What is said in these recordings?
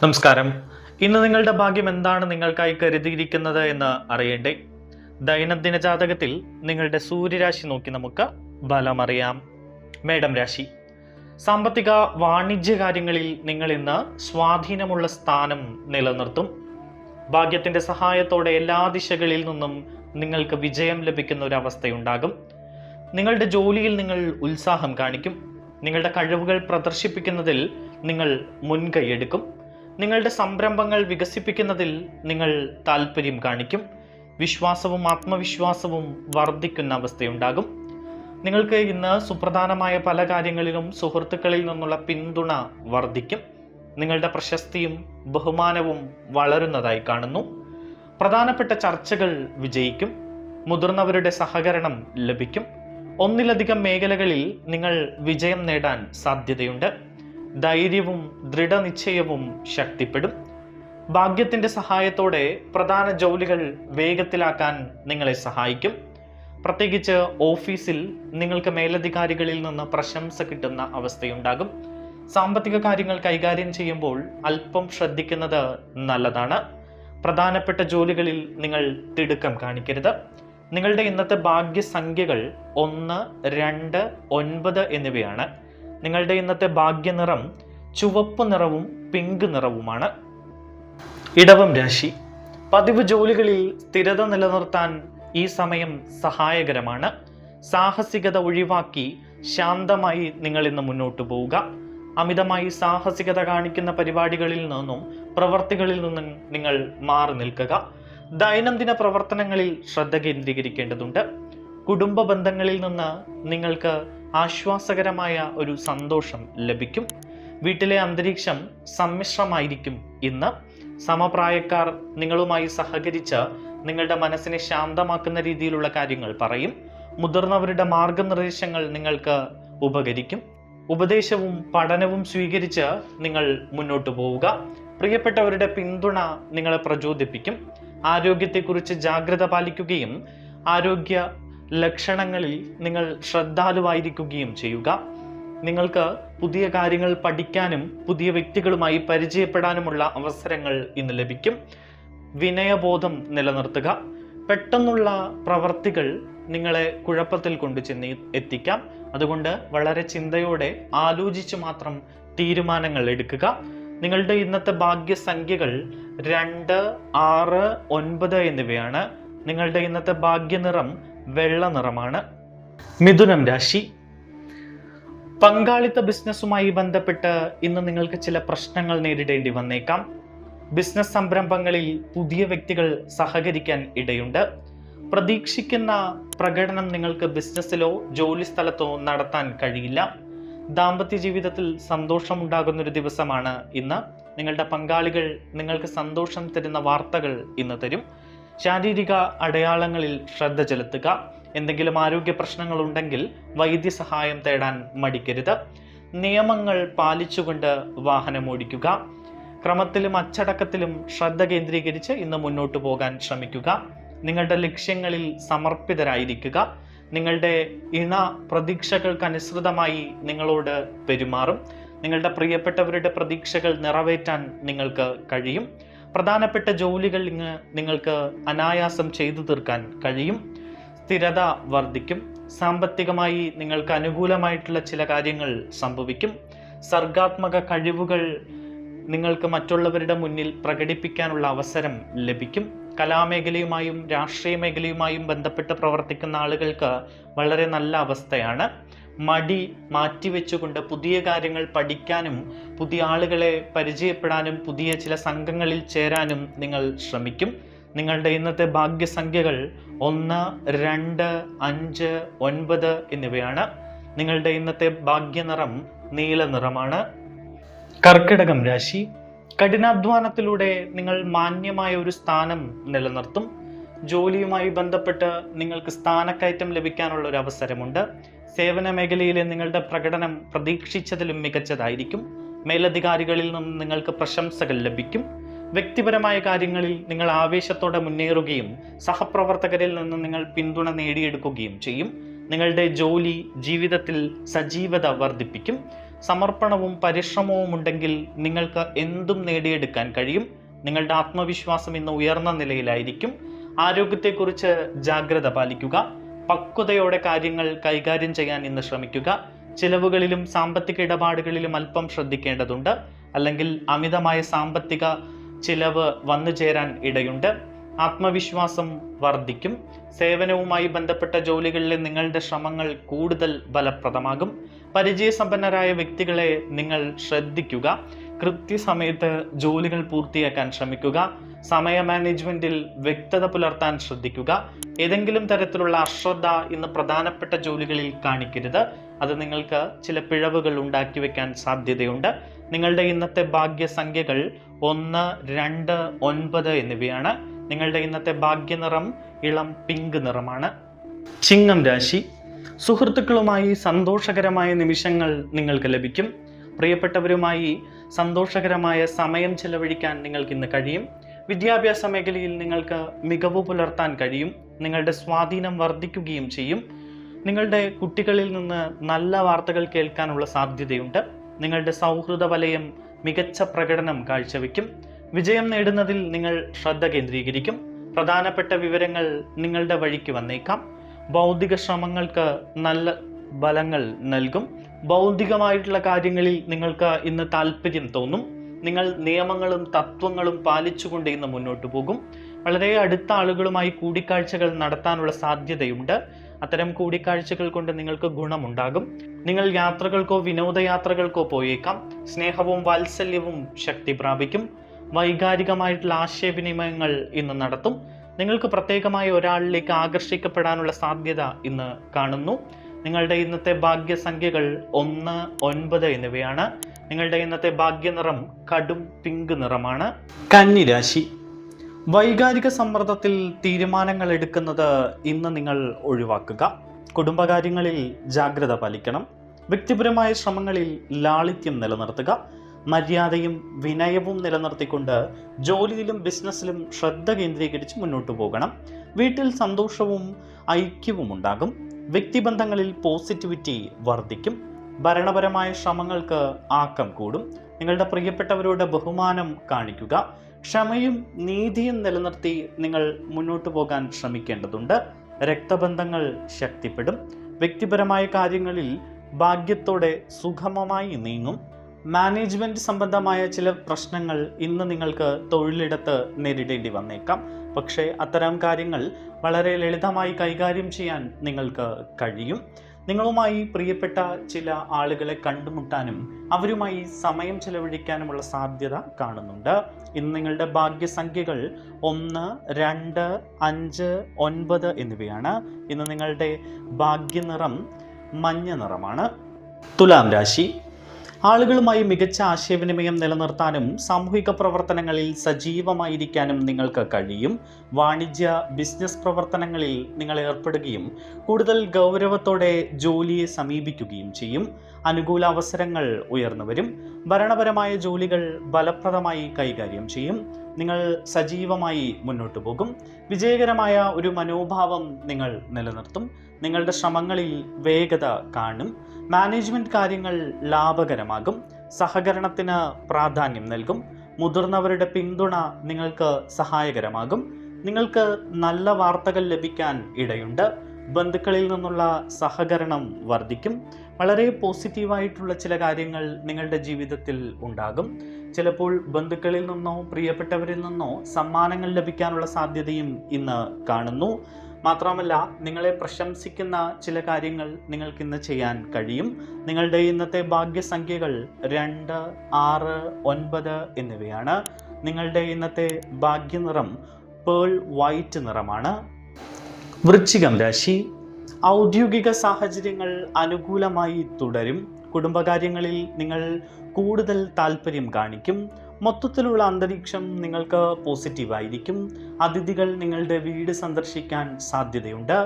നമസ്കാരം. ഇന്ന് നിങ്ങളുടെ ഭാഗ്യം എന്താണ് നിങ്ങൾക്കായി കരുതിയിരിക്കുന്നത് എന്ന് അറിയണ്ടേ? ദൈനംദിന ജാതകത്തിൽ നിങ്ങളുടെ സൂര്യരാശി നോക്കി നമുക്ക് ഫലം അറിയാം. മേടം രാശി. സാമ്പത്തിക വാണിജ്യ കാര്യങ്ങളിൽ നിങ്ങൾ ഇന്ന് സ്വാധീനമുള്ള സ്ഥാനം നിലനിർത്തും. ഭാഗ്യത്തിന്റെ സഹായത്തോടെ എല്ലാ ദിശകളിൽ നിന്നും നിങ്ങൾക്ക് വിജയം ലഭിക്കുന്ന ഒരു അവസ്ഥയുണ്ടാകും. നിങ്ങളുടെ ജോലിയിൽ നിങ്ങൾ ഉത്സാഹം കാണിക്കും. നിങ്ങളുടെ കഴിവുകൾ പ്രദർശിപ്പിക്കുന്നതിൽ നിങ്ങൾ മുൻകൈയെടുക്കും. നിങ്ങളുടെ സംരംഭങ്ങൾ വികസിപ്പിക്കുന്നതിൽ നിങ്ങൾ താല്പര്യം കാണിക്കും. വിശ്വാസവും ആത്മവിശ്വാസവും വർദ്ധിക്കുന്ന അവസ്ഥയുണ്ടാകും. നിങ്ങൾക്ക് ഇന്ന് സുപ്രധാനമായ പല കാര്യങ്ങളിലും സുഹൃത്തുക്കളിൽ നിന്നുള്ള പിന്തുണ വർദ്ധിക്കും. നിങ്ങളുടെ പ്രശസ്തിയും ബഹുമാനവും വളരുന്നതായി കാണുന്നു. പ്രധാനപ്പെട്ട ചർച്ചകൾ വിജയിക്കും. മുതിർന്നവരുടെ സഹകരണം ലഭിക്കും. ഒന്നിലധികം മേഖലകളിൽ നിങ്ങൾ വിജയം നേടാൻ സാധ്യതയുണ്ട്. ധൈര്യവും ദൃഢനിശ്ചയവും ശക്തിപ്പെടും. ഭാഗ്യത്തിന്റെ സഹായത്തോടെ പ്രധാന ജോലികൾ വേഗത്തിലാക്കാൻ നിങ്ങളെ സഹായിക്കും. പ്രത്യേകിച്ച് ഓഫീസിൽ നിങ്ങൾക്ക് മേലധികാരികളിൽ നിന്ന് പ്രശംസ കിട്ടുന്ന അവസ്ഥയുണ്ടാകും. സാമ്പത്തിക കാര്യങ്ങൾ കൈകാര്യം ചെയ്യുമ്പോൾ അല്പം ശ്രദ്ധിക്കുന്നത് നല്ലതാണ്. പ്രധാനപ്പെട്ട ജോലികളിൽ നിങ്ങൾ തിടുക്കം കാണിക്കരുത്. നിങ്ങളുടെ ഇന്നത്തെ ഭാഗ്യസംഖ്യകൾ 1, 2, 9 എന്നിവയാണ്. നിങ്ങളുടെ ഇന്നത്തെ ഭാഗ്യനിറം ചുവപ്പ് നിറവും പിങ്ക് നിറവുമാണ്. ഇടവം രാശി. പതിവ് ജോലികളിൽ സ്ഥിരത നിലനിർത്താൻ ഈ സമയം സഹായകരമാണ്. സാഹസികത ഒഴിവാക്കി ശാന്തമായി നിങ്ങൾ ഇന്ന് മുന്നോട്ട് പോവുക. അമിതമായി സാഹസികത കാണിക്കുന്ന പരിപാടികളിൽ നിന്നും പ്രവർത്തികളിൽ നിന്നും നിങ്ങൾ മാറി നിൽക്കുക. ദൈനംദിന പ്രവർത്തനങ്ങളിൽ ശ്രദ്ധ കേന്ദ്രീകരിക്കേണ്ടതുണ്ട്. കുടുംബ ബന്ധങ്ങളിൽ നിന്ന് നിങ്ങൾക്ക് ആശ്വാസകരമായ ഒരു സന്തോഷം ലഭിക്കും. വീട്ടിലെ അന്തരീക്ഷം സമ്മിശ്രമായിരിക്കും ഇന്ന്. സമപ്രായക്കാർ നിങ്ങളുമായി സഹകരിച്ച് നിങ്ങളുടെ മനസ്സിനെ ശാന്തമാക്കുന്ന രീതിയിലുള്ള കാര്യങ്ങൾ പറയും. മുതിർന്നവരുടെ മാർഗനിർദ്ദേശങ്ങൾ നിങ്ങൾക്ക് ഉപകരിക്കും. ഉപദേശവും പഠനവും സ്വീകരിച്ച് നിങ്ങൾ മുന്നോട്ട് പോവുക. പ്രിയപ്പെട്ടവരുടെ പിന്തുണ നിങ്ങളെ പ്രചോദിപ്പിക്കും. ആരോഗ്യത്തെക്കുറിച്ച് ജാഗ്രത പാലിക്കുകയും ആരോഗ്യ ലക്ഷണങ്ങളിൽ നിങ്ങൾ ശ്രദ്ധാലുവായിരിക്കുകയും ചെയ്യുക. നിങ്ങൾക്ക് പുതിയ കാര്യങ്ങൾ പഠിക്കാനും പുതിയ വ്യക്തികളുമായി പരിചയപ്പെടാനുമുള്ള അവസരങ്ങൾ ഇന്ന് ലഭിക്കും. വിനയബോധം നിലനിർത്തുക. പെട്ടെന്നുള്ള പ്രവർത്തികൾ നിങ്ങളെ കുഴപ്പത്തിൽ കൊണ്ടുചെന്ന് എത്തിക്കാം. അതുകൊണ്ട് വളരെ ചിന്തയോടെ ആലോചിച്ച് മാത്രം തീരുമാനങ്ങൾ എടുക്കുക. നിങ്ങളുടെ ഇന്നത്തെ ഭാഗ്യസംഖ്യകൾ 2, 6, 9 എന്നിവയാണ്. നിങ്ങളുടെ ഇന്നത്തെ ഭാഗ്യനിറം വെള്ള നിറമാണ്. മിഥുനം രാശി. പങ്കാളിത്ത ബിസിനസ്സുമായി ബന്ധപ്പെട്ട് ഇന്ന് നിങ്ങൾക്ക് ചില പ്രശ്നങ്ങൾ നേരിടേണ്ടി വന്നേക്കാം. ബിസിനസ് സംരംഭങ്ങളിൽ പുതിയ വ്യക്തികൾ സഹകരിക്കാൻ ഇടയുണ്ട്. പ്രതീക്ഷിക്കുന്ന പ്രകടനം നിങ്ങൾക്ക് ബിസിനസ്സിലോ ജോലി സ്ഥലത്തോ നടത്താൻ കഴിയില്ല. ദാമ്പത്യ ജീവിതത്തിൽ സന്തോഷമുണ്ടാകുന്നൊരു ദിവസമാണ് ഇന്ന്. നിങ്ങളുടെ പങ്കാളികൾ നിങ്ങൾക്ക് സന്തോഷം തരുന്ന വാർത്തകൾ ഇന്ന് തരും. ശാരീരിക അടയാളങ്ങളിൽ ശ്രദ്ധ ചെലുത്തുക. എന്തെങ്കിലും ആരോഗ്യ പ്രശ്നങ്ങൾ ഉണ്ടെങ്കിൽ വൈദ്യസഹായം തേടാൻ മടിക്കരുത്. നിയമങ്ങൾ പാലിച്ചുകൊണ്ട് വാഹനം ഓടിക്കുക. ക്രമത്തിലും അച്ചടക്കത്തിലും ശ്രദ്ധ കേന്ദ്രീകരിച്ച് ഇന്ന് മുന്നോട്ട് പോകാൻ ശ്രമിക്കുക. നിങ്ങളുടെ ലക്ഷ്യങ്ങളിൽ സമർപ്പിതരായിരിക്കുക. നിങ്ങളുടെ ഇണ പ്രതീക്ഷകൾക്കനുസൃതമായി നിങ്ങളോട് പെരുമാറും. നിങ്ങളുടെ പ്രിയപ്പെട്ടവരുടെ പ്രതീക്ഷകൾ നിറവേറ്റാൻ നിങ്ങൾക്ക് കഴിയും. പ്രധാനപ്പെട്ട ജോലികൾ നിങ്ങൾക്ക് അനായാസം ചെയ്തു തീർക്കാൻ കഴിയും. സ്ഥിരത വർദ്ധിക്കും. സാമ്പത്തികമായി നിങ്ങൾക്ക് അനുകൂലമായിട്ടുള്ള ചില കാര്യങ്ങൾ സംഭവിക്കും. സർഗാത്മക കഴിവുകൾ നിങ്ങൾക്ക് മറ്റുള്ളവരുടെ മുന്നിൽ പ്രകടിപ്പിക്കാനുള്ള അവസരം ലഭിക്കും. കലാമേഖലയുമായും രാഷ്ട്രീയ മേഖലയുമായും ബന്ധപ്പെട്ട് പ്രവർത്തിക്കുന്ന ആളുകൾക്ക് വളരെ നല്ല അവസ്ഥയാണ്. മടി മാറ്റിവെച്ചുകൊണ്ട് പുതിയ കാര്യങ്ങൾ പഠിക്കാനും പുതിയ ആളുകളെ പരിചയപ്പെടാനും പുതിയ ചില സംഘങ്ങളിൽ ചേരാനും നിങ്ങൾ ശ്രമിക്കും. നിങ്ങളുടെ ഇന്നത്തെ ഭാഗ്യസംഖ്യകൾ 1, 2, 5, 9 എന്നിവയാണ്. നിങ്ങളുടെ ഇന്നത്തെ ഭാഗ്യനിറം നീല നിറമാണ്. കർക്കിടകം രാശി. കഠിനാധ്വാനത്തിലൂടെ നിങ്ങൾ മാന്യമായ ഒരു സ്ഥാനം നിലനിർത്തും. ജോലിയുമായി ബന്ധപ്പെട്ട് നിങ്ങൾക്ക് സ്ഥാനക്കയറ്റം ലഭിക്കാനുള്ള ഒരു അവസരമുണ്ട്. സേവന മേഖലയിലെ നിങ്ങളുടെ പ്രകടനം പ്രതീക്ഷിച്ചതിലും മികച്ചതായിരിക്കും. മേലധികാരികളിൽ നിന്ന് നിങ്ങൾക്ക് പ്രശംസകൾ ലഭിക്കും. വ്യക്തിപരമായ കാര്യങ്ങളിൽ നിങ്ങൾ ആവേശത്തോടെ മുന്നേറുകയും സഹപ്രവർത്തകരിൽ നിന്ന് നിങ്ങൾ പിന്തുണ നേടിയെടുക്കുകയും ചെയ്യും. നിങ്ങളുടെ ജോലി ജീവിതത്തിൽ സജീവത വർദ്ധിപ്പിക്കും. സമർപ്പണവും പരിശ്രമവും ഉണ്ടെങ്കിൽ നിങ്ങൾക്ക് എന്തും നേടിയെടുക്കാൻ കഴിയും. നിങ്ങളുടെ ആത്മവിശ്വാസം ഇന്ന് ഉയർന്ന നിലയിലായിരിക്കും. ആരോഗ്യത്തെക്കുറിച്ച് ജാഗ്രത പാലിക്കുക. പക്വതയോടെ കാര്യങ്ങൾ കൈകാര്യം ചെയ്യാൻ ഇന്ന് ശ്രമിക്കുക. ചിലവുകളിലും സാമ്പത്തിക ഇടപാടുകളിലും അല്പം ശ്രദ്ധിക്കേണ്ടതുണ്ട്. അല്ലെങ്കിൽ അമിതമായ സാമ്പത്തിക ചിലവ് വന്നു ചേരാൻ ഇടയുണ്ട്. ആത്മവിശ്വാസം വർദ്ധിക്കും. സേവനവുമായി ബന്ധപ്പെട്ട ജോലികളിലെ നിങ്ങളുടെ ശ്രമങ്ങൾ കൂടുതൽ ഫലപ്രദമാകും. പരിചയസമ്പന്നരായ വ്യക്തികളെ നിങ്ങൾ ശ്രദ്ധിക്കുക. കൃത്യസമയത്ത് ജോലികൾ പൂർത്തിയാക്കാൻ ശ്രമിക്കുക. സമയ മാനേജ്മെന്റിൽ വ്യക്തത പുലർത്താൻ ശ്രദ്ധിക്കുക. ഏതെങ്കിലും തരത്തിലുള്ള അശ്രദ്ധ ഇന്ന് പ്രധാനപ്പെട്ട ജോലികളിൽ കാണിക്കരുത്. അത് നിങ്ങൾക്ക് ചില പിഴവുകൾ ഉണ്ടാക്കി വെക്കാൻ സാധ്യതയുണ്ട്. നിങ്ങളുടെ ഇന്നത്തെ ഭാഗ്യസംഖ്യകൾ 1, 2, 9 എന്നിവയാണ്. നിങ്ങളുടെ ഇന്നത്തെ ഭാഗ്യനിറം ഇളം പിങ്ക് നിറമാണ്. ചിങ്ങം രാശി. സുഹൃത്തുക്കളുമായി സന്തോഷകരമായ നിമിഷങ്ങൾ നിങ്ങൾക്ക് ലഭിക്കും. പ്രിയപ്പെട്ടവരുമായി സന്തോഷകരമായ സമയം ചെലവഴിക്കാൻ നിങ്ങൾക്ക് ഇന്ന് കഴിയും. വിദ്യാഭ്യാസ മേഖലയിൽ നിങ്ങൾക്ക് മികവ് പുലർത്താൻ കഴിയും. നിങ്ങളുടെ സ്വാധീനം വർദ്ധിക്കുകയും ചെയ്യും. നിങ്ങളുടെ കുട്ടികളിൽ നിന്ന് നല്ല വാർത്തകൾ കേൾക്കാനുള്ള സാധ്യതയുണ്ട്. നിങ്ങളുടെ സൗഹൃദ വലയം മികച്ച പ്രകടനം കാഴ്ചവെക്കും. വിജയം നേടുന്നതിൽ നിങ്ങൾ ശ്രദ്ധ കേന്ദ്രീകരിക്കും. പ്രധാനപ്പെട്ട വിവരങ്ങൾ നിങ്ങളുടെ വഴിക്ക് വന്നേക്കാം. ബൗദ്ധിക ശ്രമങ്ങൾക്ക് നല്ല ഫലങ്ങൾ നൽകും. ബൗദ്ധികമായിട്ടുള്ള കാര്യങ്ങളിൽ നിങ്ങൾക്ക് ഇന്ന് താല്പര്യം തോന്നും. നിങ്ങൾ നിയമങ്ങളും തത്വങ്ങളും പാലിച്ചുകൊണ്ട് ഇന്ന് മുന്നോട്ട് പോകും. വളരെ അടുത്ത ആളുകളുമായി കൂടിക്കാഴ്ചകൾ നടത്താനുള്ള സാധ്യതയുണ്ട്. അത്തരം കൂടിക്കാഴ്ചകൾ കൊണ്ട് നിങ്ങൾക്ക് ഗുണമുണ്ടാകും. നിങ്ങൾ യാത്രകൾക്കോ വിനോദയാത്രകൾക്കോ പോയേക്കാം. സ്നേഹവും വാത്സല്യവും ശക്തി പ്രാപിക്കും. വൈകാരികമായിട്ടുള്ള ആശയവിനിമയങ്ങൾ ഇന്ന് നടത്തും. നിങ്ങൾക്ക് പ്രത്യേകമായ ഒരാളിലേക്ക് ആകർഷിക്കപ്പെടാനുള്ള സാധ്യത ഇന്ന് കാണുന്നു. നിങ്ങളുടെ ഇന്നത്തെ ഭാഗ്യസംഖ്യകൾ 1, 9 എന്നിവയാണ്. നിങ്ങളുടെ ഇന്നത്തെ ഭാഗ്യനിറം കടും പിങ്ക് നിറമാണ്. കന്നി രാശി. വൈകാരിക സമ്മർദ്ദത്തിൽ തീരുമാനങ്ങൾ എടുക്കുന്നത് ഇന്ന് നിങ്ങൾ ഒഴിവാക്കുക. കുടുംബകാര്യങ്ങളിൽ ജാഗ്രത പാലിക്കണം. വ്യക്തിപരമായ ശ്രമങ്ങളിൽ ലാളിത്യം നിലനിർത്തുക. മര്യാദയും വിനയവും നിലനിർത്തിക്കൊണ്ട് ജോലിയിലും ബിസിനസ്സിലും ശ്രദ്ധ കേന്ദ്രീകരിച്ച് മുന്നോട്ട് പോകണം. വീട്ടിൽ സന്തോഷവും ഐക്യവും ഉണ്ടാകും. വ്യക്തിബന്ധങ്ങളിൽ പോസിറ്റിവിറ്റി വർദ്ധിക്കും. ഭരണപരമായ ശ്രമങ്ങൾക്ക് ആക്കം കൂടും. നിങ്ങളുടെ പ്രിയപ്പെട്ടവരോട് ബഹുമാനം കാണിക്കുക. ക്ഷമയും നീതിയും നിലനിർത്തി നിങ്ങൾ മുന്നോട്ട് പോകാൻ ശ്രമിക്കേണ്ടതുണ്ട്. രക്തബന്ധങ്ങൾ ശക്തിപ്പെടും. വ്യക്തിപരമായ കാര്യങ്ങളിൽ ഭാഗ്യത്തോടെ സുഗമമായി നീങ്ങും. മാനേജ്മെന്റ് സംബന്ധമായ ചില പ്രശ്നങ്ങൾ ഇന്ന് നിങ്ങൾക്ക് തൊഴിലിടത്ത് നേരിടേണ്ടി വന്നേക്കാം. പക്ഷേ അത്തരം കാര്യങ്ങൾ വളരെ ലളിതമായി കൈകാര്യം ചെയ്യാൻ നിങ്ങൾക്ക് കഴിയും. നിങ്ങളുമായി പ്രിയപ്പെട്ട ചില ആളുകളെ കണ്ടുമുട്ടാനും അവരുമായി സമയം ചെലവഴിക്കാനുമുള്ള സാധ്യത കാണുന്നുണ്ട്. ഇന്ന് നിങ്ങളുടെ ഭാഗ്യസംഖ്യകൾ 1, 2, 5, 9 എന്നിവയാണ്. ഇന്ന് നിങ്ങളുടെ ഭാഗ്യനിറം മഞ്ഞ നിറമാണ്. തുലാം രാശി. ആളുകളുമായി മികച്ച ആശയവിനിമയം നിലനിർത്താനും സാമൂഹിക പ്രവർത്തനങ്ങളിൽ സജീവമായിരിക്കാനും നിങ്ങൾക്ക് കഴിയും. വാണിജ്യ ബിസിനസ് പ്രവർത്തനങ്ങളിൽ നിങ്ങൾ ഏർപ്പെടുകയും കൂടുതൽ ഗൗരവത്തോടെ ജോലിയെ സമീപിക്കുകയും ചെയ്യും. അനുകൂല അവസരങ്ങൾ ഉയർന്നു വരും. ഭരണപരമായ ജോലികൾ ഫലപ്രദമായി കൈകാര്യം ചെയ്യും. നിങ്ങൾ സജീവമായി മുന്നോട്ട് പോകും. വിജയകരമായ ഒരു മനോഭാവം നിങ്ങൾ നിലനിർത്തും. നിങ്ങളുടെ ശ്രമങ്ങളിൽ വേഗത കാണും. മാനേജ്മെന്റ് കാര്യങ്ങൾ ലാഭകരമാകും. സഹകരണത്തിന് പ്രാധാന്യം നൽകും. മുതിർന്നവരുടെ പിന്തുണ നിങ്ങൾക്ക് സഹായകരമാകും. നിങ്ങൾക്ക് നല്ല വാർത്തകൾ ലഭിക്കാൻ ഇടയുണ്ട്. ബന്ധുക്കളിൽ നിന്നുള്ള സഹകരണം വർദ്ധിക്കും. വളരെ പോസിറ്റീവായിട്ടുള്ള ചില കാര്യങ്ങൾ നിങ്ങളുടെ ജീവിതത്തിൽ ഉണ്ടാകും. ചിലപ്പോൾ ബന്ധുക്കളിൽ നിന്നോ പ്രിയപ്പെട്ടവരിൽ നിന്നോ സമ്മാനങ്ങൾ ലഭിക്കാനുള്ള സാധ്യതയും ഇന്ന് കാണുന്നു. മാത്രമല്ല, നിങ്ങളെ പ്രശംസിക്കുന്ന ചില കാര്യങ്ങൾ നിങ്ങൾക്കിന്ന് ചെയ്യാൻ കഴിയും. നിങ്ങളുടെ ഇന്നത്തെ ഭാഗ്യസംഖ്യകൾ 2, 6, 9 എന്നിവയാണ്. നിങ്ങളുടെ ഇന്നത്തെ ഭാഗ്യനിറം പേൾ വൈറ്റ് നിറമാണ്. വൃശ്ചികം രാശി. ഔദ്യോഗിക സാഹചര്യങ്ങൾ അനുകൂലമായി തുടരും. കുടുംബകാര്യങ്ങളിൽ നിങ്ങൾ കൂടുതൽ താല്പര്യം കാണിക്കും. മൊത്തത്തിലുള്ള അന്തരീക്ഷം നിങ്ങൾക്ക് പോസിറ്റീവായിരിക്കും. അതിഥികൾ നിങ്ങളുടെ വീട് സന്ദർശിക്കാൻ സാധ്യതയുണ്ട്.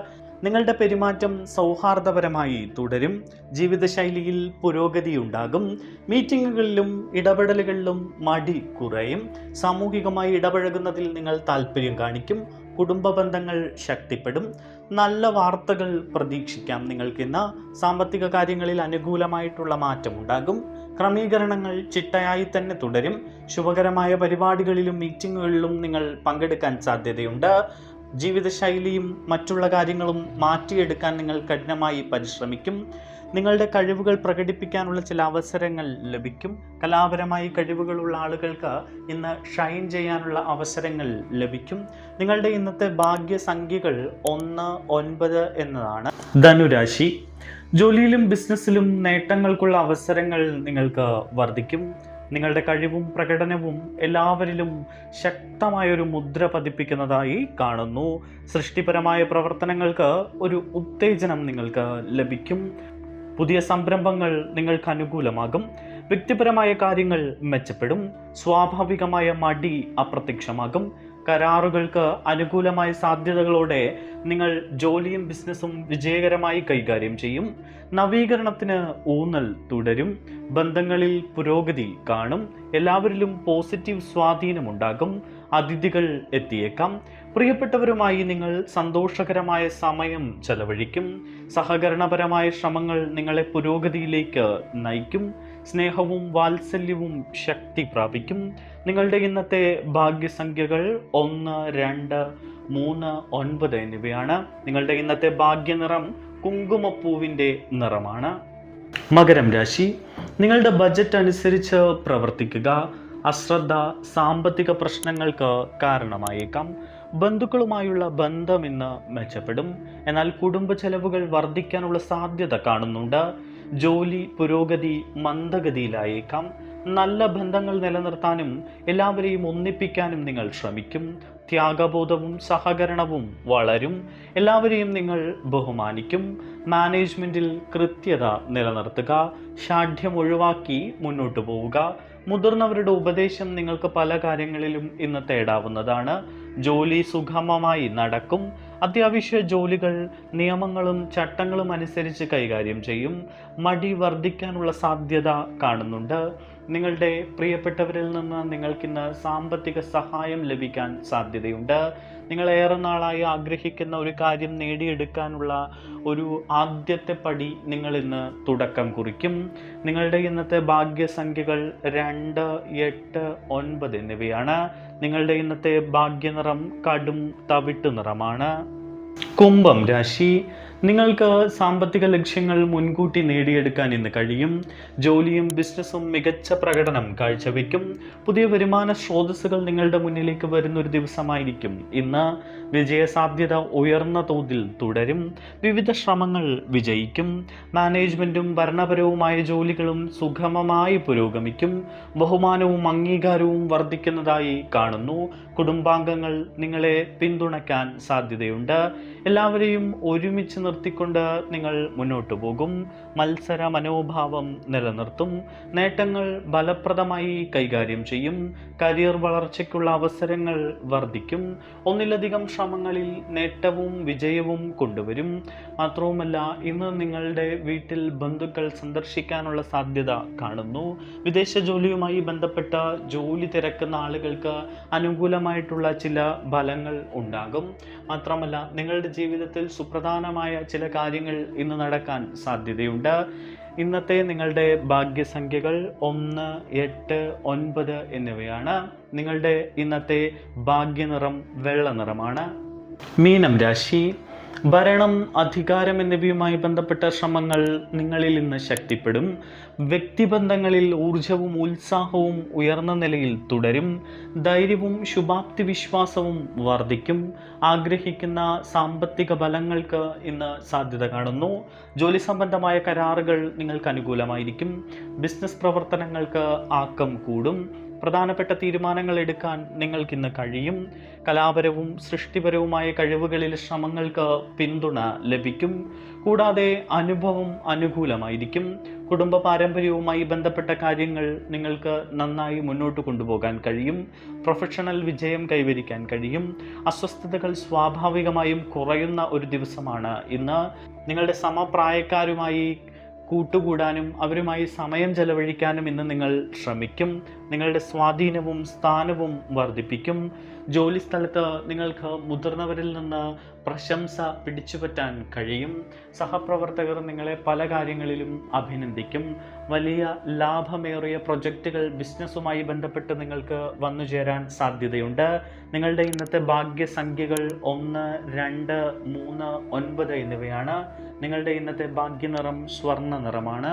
നിങ്ങളുടെ പെരുമാറ്റം സൗഹാർദ്ദപരമായി തുടരും. ജീവിതശൈലിയിൽ പുരോഗതി ഉണ്ടാകും. മീറ്റിങ്ങുകളിലും ഇടപെടലുകളിലും മടി കുറയും. സാമൂഹികമായി ഇടപഴകുന്നതിൽ നിങ്ങൾ താല്പര്യം കാണിക്കും. കുടുംബ ബന്ധങ്ങൾ ശക്തിപ്പെടും. നല്ല വാർത്തകൾ പ്രതീക്ഷിക്കാം. നിങ്ങൾക്കിന്ന് സാമ്പത്തിക കാര്യങ്ങളിൽ അനുകൂലമായിട്ടുള്ള മാറ്റമുണ്ടാകും. ക്രമീകരണങ്ങൾ ചിട്ടയായി തന്നെ തുടരും. ശുഭകരമായ പരിപാടികളിലും മീറ്റിങ്ങുകളിലും നിങ്ങൾ പങ്കെടുക്കാൻ സാധ്യതയുണ്ട്. ജീവിതശൈലിയും മറ്റുള്ള കാര്യങ്ങളും മാറ്റിയെടുക്കാൻ നിങ്ങൾ കഠിനമായി പരിശ്രമിക്കും. നിങ്ങളുടെ കഴിവുകൾ പ്രകടിപ്പിക്കാനുള്ള ചില അവസരങ്ങൾ ലഭിക്കും. കലാപരമായി കഴിവുകളുള്ള ആളുകൾക്ക് ഇന്ന് ഷൈൻ ചെയ്യാനുള്ള അവസരങ്ങൾ ലഭിക്കും. നിങ്ങളുടെ ഇന്നത്തെ ഭാഗ്യസംഖ്യകൾ 1, 9 എന്നതാണ്. ധനുരാശി, ജോലിയിലും ബിസിനസ്സിലും നേട്ടങ്ങൾക്കുള്ള അവസരങ്ങൾ നിങ്ങൾക്ക് വർദ്ധിക്കും. നിങ്ങളുടെ കഴിവും പ്രകടനവും എല്ലാവരിലും ശക്തമായൊരു മുദ്ര പതിപ്പിക്കുന്നതായി കാണുന്നു. സൃഷ്ടിപരമായ പ്രവർത്തനങ്ങൾക്ക് ഒരു ഉത്തേജനം നിങ്ങൾക്ക് ലഭിക്കും. പുതിയ സംരംഭങ്ങൾ നിങ്ങൾക്ക് അനുകൂലമാകും. വ്യക്തിപരമായ കാര്യങ്ങൾ മെച്ചപ്പെടും. സ്വാഭാവികമായ മടി അപ്രത്യക്ഷമാകും. കരാറുകൾക്ക് അനുകൂലമായ സാധ്യതകളോടെ നിങ്ങൾ ജോലിയും ബിസിനസ്സും വിജയകരമായി കൈകാര്യം ചെയ്യും. നവീകരണത്തിന് ഊന്നൽ തുടരും. ബന്ധങ്ങളിൽ പുരോഗതി കാണും. എല്ലാവരിലും പോസിറ്റീവ് സ്വാധീനമുണ്ടാകും. അതിഥികൾ എത്തിയേക്കാം. പ്രിയപ്പെട്ടവരുമായി നിങ്ങൾ സന്തോഷകരമായ സമയം ചെലവഴിക്കും. സഹകരണപരമായ ശ്രമങ്ങൾ നിങ്ങളെ പുരോഗതിയിലേക്ക് നയിക്കും. സ്നേഹവും വാത്സല്യവും ശക്തി പ്രാപിക്കും. നിങ്ങളുടെ ഇന്നത്തെ ഭാഗ്യസംഖ്യകൾ 1, 2, 3, 9 എന്നിവയാണ്. നിങ്ങളുടെ ഇന്നത്തെ ഭാഗ്യനിറം കുങ്കുമപ്പൂവിൻ്റെ നിറമാണ്. മകരം രാശി, നിങ്ങളുടെ ബജറ്റ് അനുസരിച്ച് പ്രവർത്തിക്കുക. അശ്രദ്ധ സാമ്പത്തിക പ്രശ്നങ്ങൾക്ക് കാരണമായേക്കാം. ബന്ധുക്കളുമായുള്ള ബന്ധം ഇന്ന് മെച്ചപ്പെടും. എന്നാൽ കുടുംബ ചെലവുകൾ വർദ്ധിക്കാനുള്ള സാധ്യത കാണുന്നുണ്ട്. ജോലി പുരോഗതി മന്ദഗതിയിലായേക്കാം. നല്ല ബന്ധങ്ങൾ നിലനിർത്താനും എല്ലാവരെയും ഒന്നിപ്പിക്കാനും നിങ്ങൾ ശ്രമിക്കും. ത്യാഗബോധവും സഹകരണവും വളരും. എല്ലാവരെയും നിങ്ങൾ ബഹുമാനിക്കും. മാനേജ്മെന്റിൽ കൃത്യത നിലനിർത്തുക. ശാഠ്യം ഒഴിവാക്കി മുന്നോട്ടു പോവുക. മുതിർന്നവരുടെ ഉപദേശം നിങ്ങൾക്ക് പല കാര്യങ്ങളിലും ഇന്ന് തേടാവുന്നതാണ്. ജോലി സുഗമമായി നടക്കും. അത്യാവശ്യ ജോലികൾ നിയമങ്ങളും ചട്ടങ്ങളും അനുസരിച്ച് കൈകാര്യം ചെയ്യും. മടി വർദ്ധിക്കാനുള്ള സാധ്യത കാണുന്നുണ്ട്. നിങ്ങളുടെ പ്രിയപ്പെട്ടവരിൽ നിന്ന് നിങ്ങൾക്കിന്ന് സാമ്പത്തിക സഹായം ലഭിക്കാൻ സാധ്യതയുണ്ട്. നിങ്ങൾ ഏറെ നാളായി ആഗ്രഹിക്കുന്ന ഒരു കാര്യം നേടിയെടുക്കാനുള്ള ഒരു ആദ്യത്തെ പടി നിങ്ങൾ ഇന്ന് തുടക്കം കുറിക്കും. നിങ്ങളുടെ ഇന്നത്തെ ഭാഗ്യസംഖ്യകൾ 2, 8, 9 എന്നിവയാണ്. നിങ്ങളുടെ ഇന്നത്തെ ഭാഗ്യനിറം കടും തവിട്ട് നിറമാണ്. കുംഭം രാശി, നിങ്ങൾക്ക് സാമ്പത്തിക ലക്ഷ്യങ്ങൾ മുൻകൂട്ടി നേടിയെടുക്കാൻ ഇന്ന് കഴിയും. ജോലിയും ബിസിനസ്സും മികച്ച പ്രകടനം കാഴ്ചവെക്കും. പുതിയ വരുമാന സ്രോതസ്സുകൾ നിങ്ങളുടെ മുന്നിലേക്ക് വരുന്ന ഒരു ദിവസമായിരിക്കും ഇന്ന്. വിജയസാധ്യത ഉയർന്ന തോതിൽ തുടരും. വിവിധ ശ്രമങ്ങൾ വിജയിക്കും. മാനേജ്മെന്റും ഭരണപരവുമായ ജോലികളും സുഗമമായി പുരോഗമിക്കും. ബഹുമാനവും അംഗീകാരവും വർദ്ധിക്കുന്നതായി കാണുന്നു. കുടുംബാംഗങ്ങൾ നിങ്ങളെ പിന്തുണയ്ക്കാൻ സാധ്യതയുണ്ട്. എല്ലാവരെയും ഒരുമിച്ച് നിർത്തിക്കൊണ്ട് നിങ്ങൾ മുന്നോട്ടു പോകും. മത്സര മനോഭാവം നിലനിർത്തും. നേട്ടങ്ങൾ ഫലപ്രദമായി കൈകാര്യം ചെയ്യും. കരിയർ വളർച്ചയ്ക്കുള്ള അവസരങ്ങൾ വർദ്ധിക്കും. ഒന്നിലധികം ശ്രമങ്ങളിൽ നേട്ടവും വിജയവും കൊണ്ടുവരും. മാത്രവുമല്ല, ഇന്ന് നിങ്ങളുടെ വീട്ടിൽ ബന്ധുക്കൾ സന്ദർശിക്കാനുള്ള സാധ്യത കാണുന്നു. വിദേശ ജോലിയുമായി ബന്ധപ്പെട്ട ജോലി തിരക്കുന്ന ആളുകൾക്ക് അനുകൂലമായിട്ടുള്ള ചില ഫലങ്ങൾ ഉണ്ടാകും. മാത്രമല്ല, നിങ്ങളുടെ ജീവിതത്തിൽ സുപ്രധാനമായ ചില കാര്യങ്ങൾ ഇന്ന് നടക്കാൻ സാധ്യതയുണ്ട്. ഇന്നത്തെ നിങ്ങളുടെ ഭാഗ്യസംഖ്യകൾ 1, 8, 9 എന്നിവയാണ്. നിങ്ങളുടെ ഇന്നത്തെ ഭാഗ്യനിറം വെള്ള നിറമാണ്. മീനം രാശി, ഭരണം, അധികാരം എന്നിവയുമായി ബന്ധപ്പെട്ട ശ്രമങ്ങൾ നിങ്ങളിൽ ഇന്ന് ശക്തിപ്പെടും. വ്യക്തിബന്ധങ്ങളിൽ ഊർജവും ഉത്സാഹവും ഉയർന്ന നിലയിൽ തുടരും. ധൈര്യവും ശുഭാപ്തി വിശ്വാസവും വർദ്ധിക്കും. ആഗ്രഹിക്കുന്ന സാമ്പത്തിക ഫലങ്ങൾക്ക് ഇന്ന് സാധ്യത കാണുന്നു. ജോലി സംബന്ധമായ കരാറുകൾ നിങ്ങൾക്ക് അനുകൂലമായിരിക്കും. ബിസിനസ് പ്രവർത്തനങ്ങൾക്ക് ആക്കം കൂടും. പ്രധാനപ്പെട്ട തീരുമാനങ്ങൾ എടുക്കാൻ നിങ്ങൾക്കിന്ന് കഴിയും. കലാപരവും സൃഷ്ടിപരവുമായ കഴിവുകളിലെ ശ്രമങ്ങൾക്ക് പിന്തുണ ലഭിക്കും. കൂടാതെ അനുഭവം അനുകൂലമായിരിക്കും. കുടുംബ പാരമ്പര്യവുമായി ബന്ധപ്പെട്ട കാര്യങ്ങൾ നിങ്ങൾക്ക് നന്നായി മുന്നോട്ട് കൊണ്ടുപോകാൻ കഴിയും. പ്രൊഫഷണൽ വിജയം കൈവരിക്കാൻ കഴിയും. അസ്വസ്ഥതകൾ സ്വാഭാവികമായും കുറയുന്ന ഒരു ദിവസമാണ് ഇന്ന്. നിങ്ങളുടെ സമപ്രായക്കാരുമായി കൂട്ടുകൂടാനും അവരുമായി സമയം ചെലവഴിക്കാനും ഇന്ന് നിങ്ങൾ ശ്രമിക്കും. നിങ്ങളുടെ സ്വാധീനവും സ്ഥാനവും വർദ്ധിപ്പിക്കും. ജോലിസ്ഥലത്ത് നിങ്ങൾക്ക് മുതിർന്നവരിൽ നിന്ന് പ്രശംസ പിടിച്ചുപറ്റാൻ കഴിയും. സഹപ്രവർത്തകർ നിങ്ങളെ പല കാര്യങ്ങളിലും അഭിനന്ദിക്കും. വലിയ ലാഭമേറിയ പ്രൊജക്റ്റുകൾ ബിസിനസ്സുമായി ബന്ധപ്പെട്ട് നിങ്ങൾക്ക് വന്നു ചേരാൻ സാധ്യതയുണ്ട്. നിങ്ങളുടെ ഇന്നത്തെ ഭാഗ്യസംഖ്യകൾ 1, 2, 3, 9 എന്നിവയാണ്. നിങ്ങളുടെ ഇന്നത്തെ ഭാഗ്യനിറം സ്വർണ്ണ നിറമാണ്.